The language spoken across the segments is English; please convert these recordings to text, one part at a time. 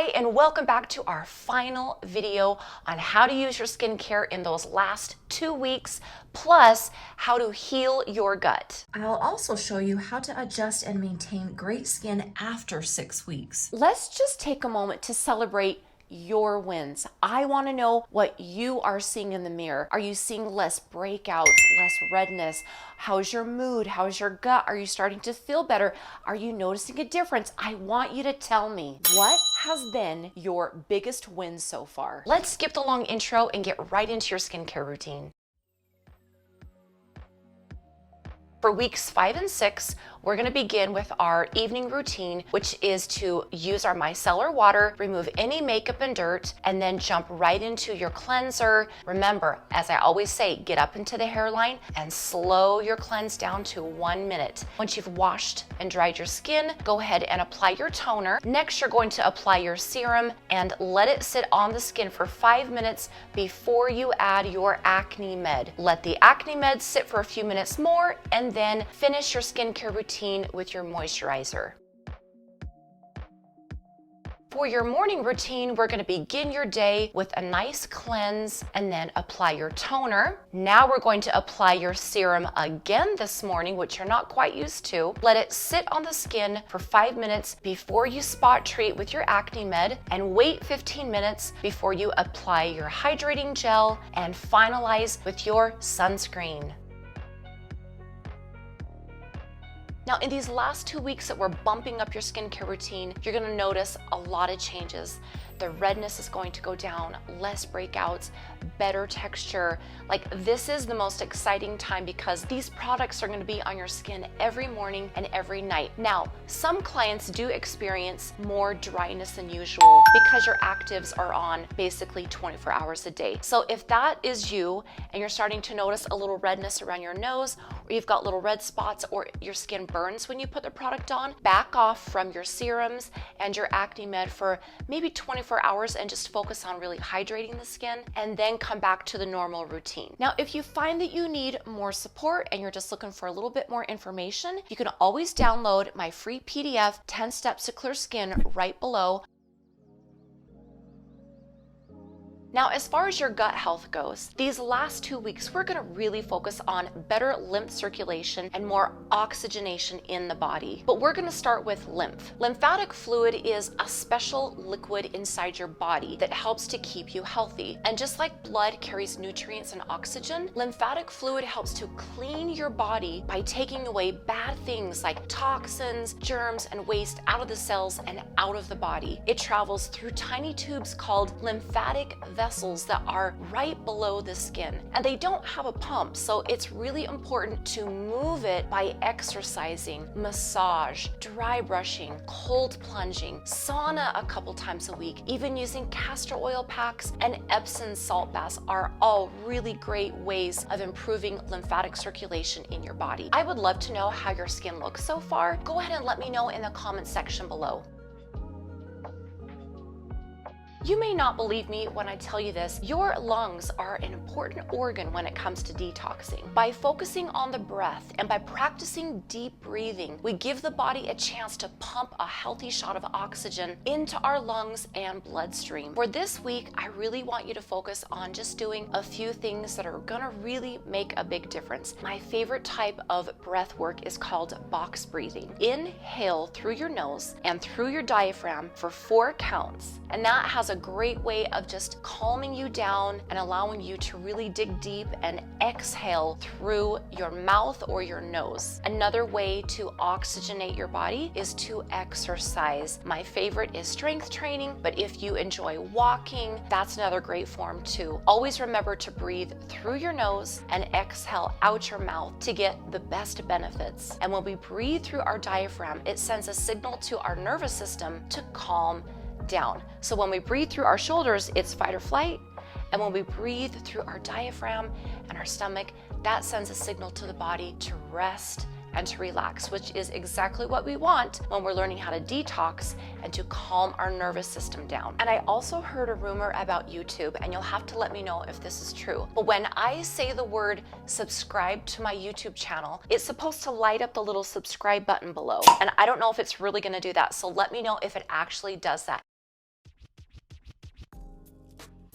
Hi, and welcome back to our final video on how to use your skincare in those last 2 weeks, plus how to heal your gut. I'll also show you how to adjust and maintain great skin after 6 weeks. Let's just take a moment to celebrate your wins. I want to know what you are seeing in the mirror. Are you seeing less breakouts, less redness? How's your mood? How's your gut? Are you starting to feel better? Are you noticing a difference? I want you to tell me, what has been your biggest win so far? Let's skip the long intro and get right into your skincare routine. For weeks 5 and 6, we're going to begin with our evening routine, which is to use our micellar water, remove any makeup and dirt, and then jump right into your cleanser. Remember, as I always say, get up into the hairline and slow your cleanse down to 1 minute. Once you've washed and dried your skin, go ahead and apply your toner. Next, you're going to apply your serum and let it sit on the skin for 5 minutes before you add your acne med. Let the acne med sit for a few minutes more, and then finish your skincare routine with your moisturizer. For your morning routine, we're going to begin your day with a nice cleanse and then apply your toner. Now we're going to apply your serum again this morning, which you're not quite used to. Let it sit on the skin for 5 minutes before you spot treat with your acne med, and wait 15 minutes before you apply your hydrating gel and finalize with your sunscreen. Now, in these last 2 weeks that we're bumping up your skincare routine, you're gonna notice a lot of changes. The redness is going to go down, less breakouts, better texture. Like, this is the most exciting time because these products are gonna be on your skin every morning and every night. Now, some clients do experience more dryness than usual because your actives are on basically 24 hours a day. So if that is you and you're starting to notice a little redness around your nose, or you've got little red spots, or your skin burns when you put the product on, back off from your serums and your acne med for maybe 24 hours and just focus on really hydrating the skin, and then come back to the normal routine. Now, if you find that you need more support and you're just looking for a little bit more information, you can always download my free PDF, 10 Steps to Clear Skin, right below. Now, as far as your gut health goes, these last 2 weeks, we're gonna really focus on better lymph circulation and more oxygenation in the body. But we're gonna start with lymph. Lymphatic fluid is a special liquid inside your body that helps to keep you healthy. And just like blood carries nutrients and oxygen, lymphatic fluid helps to clean your body by taking away bad things like toxins, germs, and waste out of the cells and out of the body. It travels through tiny tubes called lymphatic vessels that are right below the skin, and they don't have a pump, so it's really important to move it by exercising, massage, dry brushing, cold plunging, sauna a couple times a week. Even using castor oil packs and Epsom salt baths are all really great ways of improving lymphatic circulation in your body. I would love to know how your skin looks so far. Go ahead and let me know in the comments section below. You may not believe me when I tell you this, your lungs are an important organ when it comes to detoxing. By focusing on the breath and by practicing deep breathing, we give the body a chance to pump a healthy shot of oxygen into our lungs and bloodstream. For this week, I really want you to focus on just doing a few things that are gonna really make a big difference. My favorite type of breath work is called box breathing. Inhale through your nose and through your diaphragm for 4 counts, and that has a great way of just calming you down and allowing you to really dig deep, and exhale through your mouth or your nose. Another way to oxygenate your body is to exercise. My favorite is strength training, but if you enjoy walking, that's another great form too. Always remember to breathe through your nose and exhale out your mouth to get the best benefits. And when we breathe through our diaphragm, it sends a signal to our nervous system to calm down. So when we breathe through our shoulders, it's fight or flight. And when we breathe through our diaphragm and our stomach, that sends a signal to the body to rest and to relax, which is exactly what we want when we're learning how to detox and to calm our nervous system down. And I also heard a rumor about YouTube, and you'll have to let me know if this is true. But when I say the word subscribe to my YouTube channel, it's supposed to light up the little subscribe button below. And I don't know if it's really gonna do that, so let me know if it actually does that.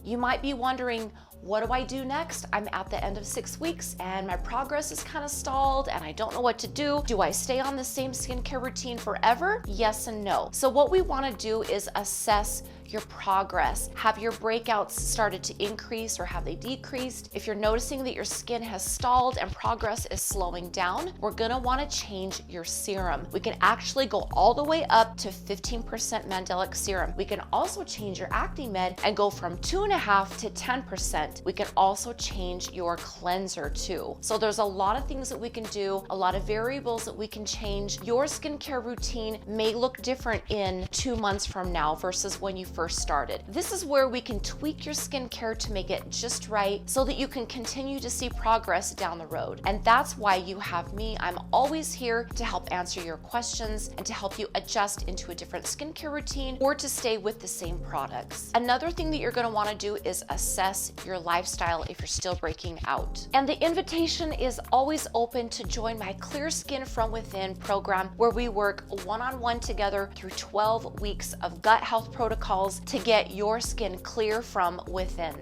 You might be wondering, what do I do next? I'm at the end of 6 weeks and my progress is kind of stalled and I don't know what to do. Do I stay on the same skincare routine forever? Yes and no. So what we want to do is assess your progress. Have your breakouts started to increase or have they decreased? If you're noticing that your skin has stalled and progress is slowing down, we're gonna wanna change your serum. We can actually go all the way up to 15% mandelic serum. We can also change your acne med and go from 2.5 to 10%. We can also change your cleanser too. So there's a lot of things that we can do, a lot of variables that we can change. Your skincare routine may look different in 2 months from now versus when you first started. This is where we can tweak your skincare to make it just right so that you can continue to see progress down the road. And that's why you have me. I'm always here to help answer your questions and to help you adjust into a different skincare routine or to stay with the same products. Another thing that you're going to want to do is assess your lifestyle if you're still breaking out. And the invitation is always open to join my Clear Skin from Within program, where we work one-on-one together through 12 weeks of gut health protocols to get your skin clear from within.